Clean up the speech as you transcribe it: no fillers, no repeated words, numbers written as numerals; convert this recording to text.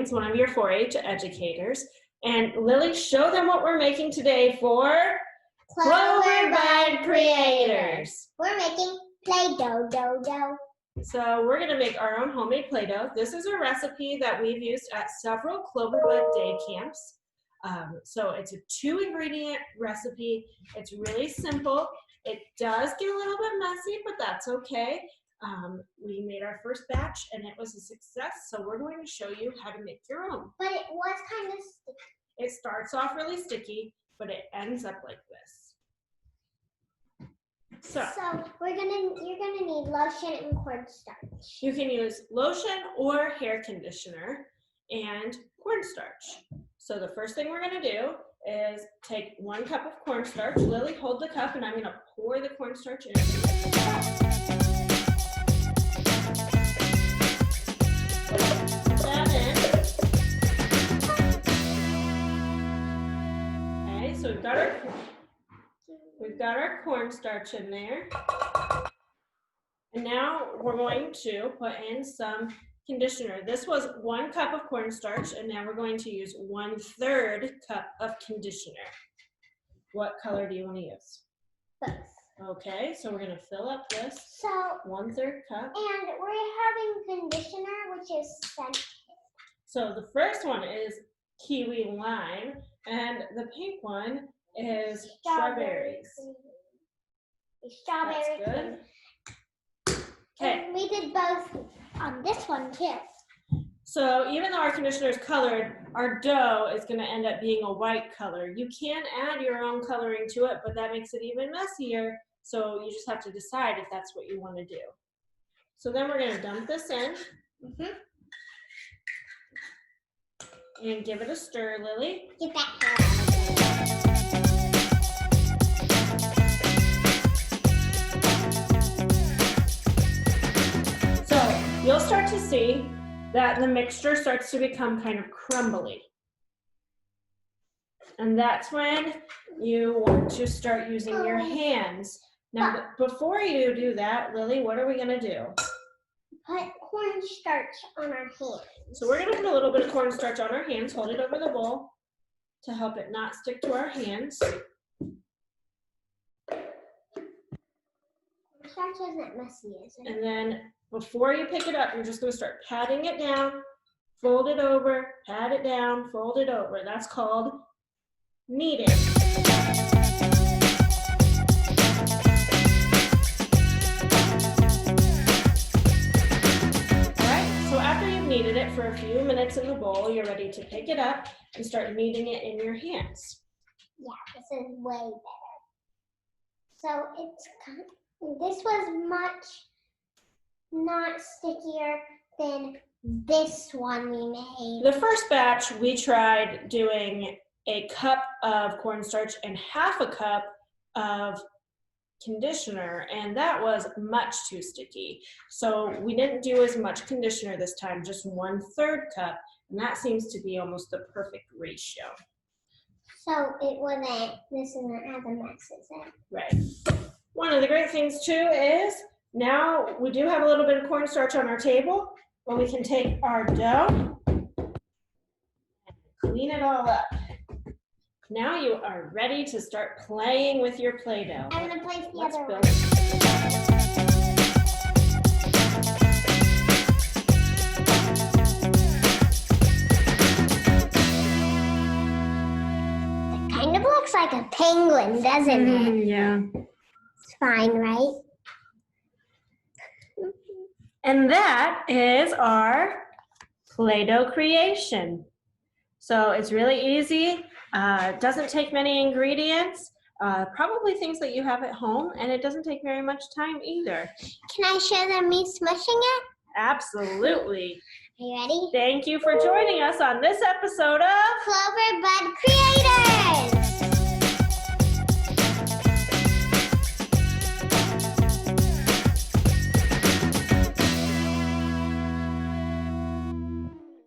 is one of your 4-H educators. And Lily, show them what we're making today for Cloverbud Creators. We're making Play-Doh. So we're going to make our own homemade Play-Doh. This is a recipe that we've used at several Cloverbud day camps. So it's a 2-ingredient recipe. It's really simple. It does get a little bit messy, but that's okay. We made our first batch and it was a success. So we're going to show you how to make your own. But it was kind of sticky. It starts off really sticky, but it ends up like this. So you're gonna need lotion and cornstarch. You can use lotion or hair conditioner and cornstarch. So the first thing we're gonna do is take 1 cup of cornstarch. Lily, hold the cup and I'm gonna pour the cornstarch in. Put that in. Okay, so we've got our cornstarch in there. And now we're going to put in some conditioner. This was 1 cup of cornstarch, and now we're going to use 1/3 cup of conditioner. What color do you want to use? Both. Okay, so we're going to fill up this 1/3 cup. And we're having conditioner, which is scented. So the first one is kiwi lime, and the pink one is strawberries. Strawberry. That's good. Okay. And we did both on this one too. So even though our conditioner is colored, our dough is going to end up being a white color. You can add your own coloring to it, but that makes it even messier. So you just have to decide if that's what you want to do. So then we're going to dump this in. And give it a stir, Lily. Get that hair out of there. You'll start to see that the mixture starts to become kind of crumbly. And that's when you want to start using your hands. Now, before you do that, Lily, what are we going to do? Put cornstarch on our hands. So we're going to put a little bit of cornstarch on our hands. Hold it over the bowl to help it not stick to our hands. Cornstarch isn't messy, is it? And then before you pick it up, you're just going to start patting it down, fold it over, pat it down, fold it over. That's called kneading. Kneaded it for a few minutes in the bowl, you're ready to pick it up and start kneading it in your hands. Yeah, this is way better. So this was much not stickier than this one we made. The first batch we tried doing a cup of cornstarch and half a cup of conditioner, and that was much too sticky. So we didn't do as much conditioner this time, just 1/3 cup, and that seems to be almost the perfect ratio. So this isn't as a mess, is it? Right. One of the great things too is now we do have a little bit of cornstarch on our table, but we can take our dough and clean it all up. Now you are ready to start playing with your Play-Doh. I'm going to place the other one. It kind of looks like a penguin, doesn't it? Yeah. It's fine, right? And that is our Play-Doh creation. So it's really easy. It doesn't take many ingredients, probably things that you have at home, and it doesn't take very much time either. Can I show them me smushing it? Absolutely. Are you ready? Thank you for joining us on this episode of Cloverbud Creators!